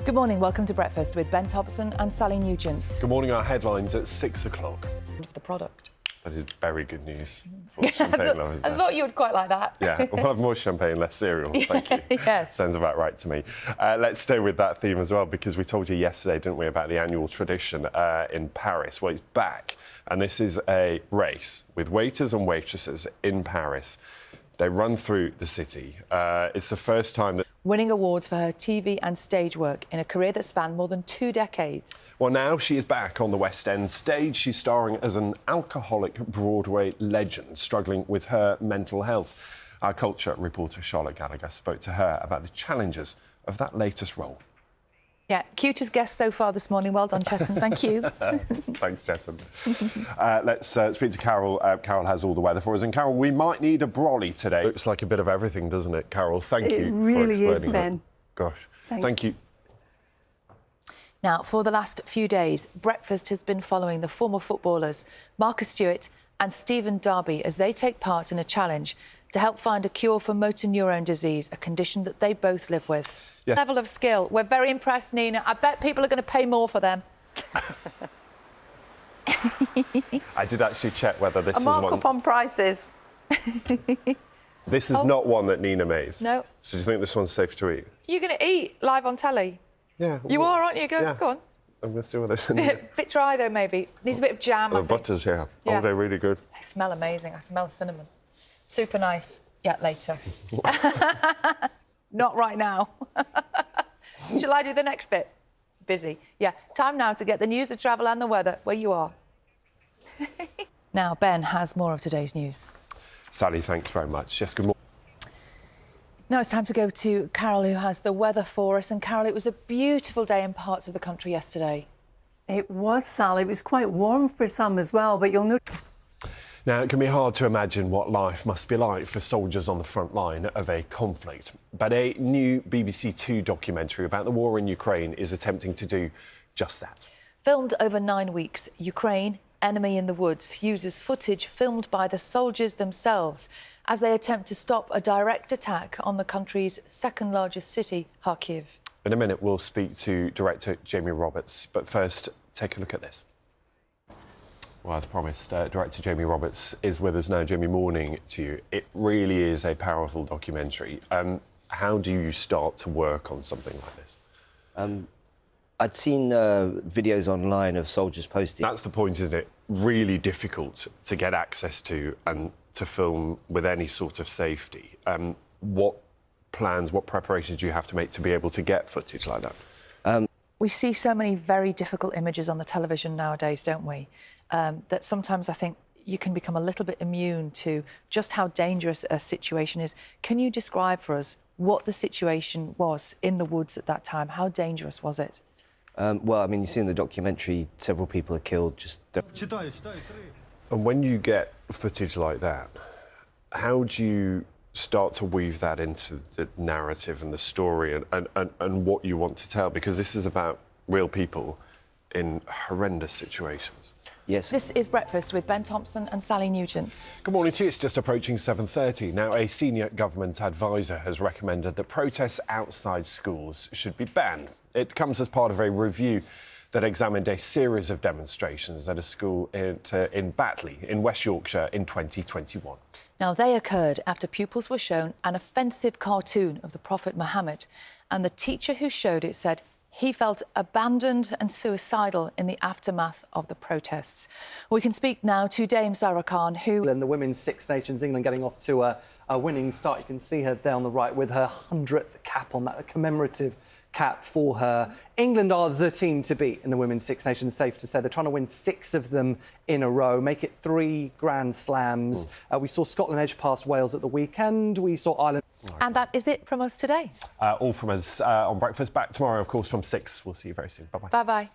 Good morning, welcome to Breakfast with Ben Thompson and Sally Nugent. Good morning, our headlines at 6 o'clock. Of the product. That is very good news for champagne lovers. I thought you would quite like that. Yeah, we'll have more champagne, less cereal. Thank you. Yes. Sounds about right to me. Let's stay with that theme as well, because we told you yesterday, didn't we, about the annual tradition in Paris. Well, it's back, and this is a race with waiters and waitresses in Paris. They run through the city. It's the first time that... Winning awards for her TV and stage work in a career that spanned more than 2 decades. Well, now she is back on the West End stage. She's starring as an alcoholic Broadway legend struggling with her mental health. Our culture reporter Charlotte Gallagher spoke to her about the challenges of that latest role. Yeah, cutest guest so far this morning. Well done, Chetan. Thank you. Thanks, Chetan. Let's speak to Carol. Carol has all the weather for us. And, Carol, we might need a brolly today. Looks like a bit of everything, doesn't it, Carol? Thank you really for explaining is, Ben. that. Gosh, thank you. Now, for the last few days, Breakfast has been following the former footballers Marcus Stewart and Stephen Darby as they take part in a challenge to help find a cure for motor neurone disease, a condition that they both live with. Yes. Level of skill. We're very impressed, Nina. I bet people are going to pay more for them. I did actually check whether this A is one... mark-up on prices. This is not one that Nina made. No. So do you think this one's safe to eat? You're going to eat live on telly? Yeah. You are, aren't you? Go Yeah. on. I'm going to see what this is. Bit dry, though, maybe. Needs a bit of jam, I The think. butters, yeah. Yeah. Oh, they're really good. They smell amazing. I smell cinnamon. Super nice. Yeah, later. Not right now. Shall I do the next bit? Busy. Yeah. Time now to get the news, the travel and the weather where you are. Now, Ben has more of today's news. Sally, thanks very much. Yes, good morning. Now it's time to go to Carol, who has the weather for us. And, Carol, it was a beautiful day in parts of the country yesterday. It was, Sally. It was quite warm for some as well, but you'll notice... Now, it can be hard to imagine what life must be like for soldiers on the front line of a conflict. But a new BBC Two documentary about the war in Ukraine is attempting to do just that. Filmed over 9 weeks, Ukraine, Enemy in the Woods, uses footage filmed by the soldiers themselves as they attempt to stop a direct attack on the country's second largest city, Kharkiv. In a minute, we'll speak to director Jamie Roberts. But first, take a look at this. Well, as promised, director Jamie Roberts is with us now. Jamie, morning to you. It really is a powerful documentary. How do you start to work on something like this? I'd seen videos online of soldiers posting. That's the point, isn't it? Really difficult to get access to and to film with any sort of safety. What plans, what preparations do you have to make to be able to get footage like that? We see so many very difficult images on the television nowadays, don't we? That sometimes I think you can become a little bit immune to just how dangerous a situation is. Can you describe for us what the situation was in the woods at that time? How dangerous was it? Well, I mean, you see in the documentary, several people are killed. And when you get footage like that, how do you start to weave that into the narrative and the story and what you want to tell? Because this is about real people in horrendous situations. Yes. This is Breakfast with Ben Thompson and Sally Nugent. Good morning to you. It's just approaching 7:30. Now, a senior government advisor has recommended that protests outside schools should be banned. It comes as part of a review that examined a series of demonstrations at a school in Batley, in West Yorkshire, in 2021. Now, they occurred after pupils were shown an offensive cartoon of the Prophet Muhammad, and the teacher who showed it said he felt abandoned and suicidal in the aftermath of the protests. We can speak now to Dame Sarah Khan, who... In the Women's Six Nations, England getting off to a winning start. You can see her there on the right with her 100th cap on that, a commemorative cap for her. England are the team to beat in the Women's Six Nations, safe to say. They're trying to win 6 of them in a row, make it 3 Grand Slams. We saw Scotland edge past Wales at the weekend. We saw Ireland... And that is it from us today. All from us on Breakfast. Back tomorrow, of course, from 6. We'll see you very soon. Bye-bye. Bye-bye.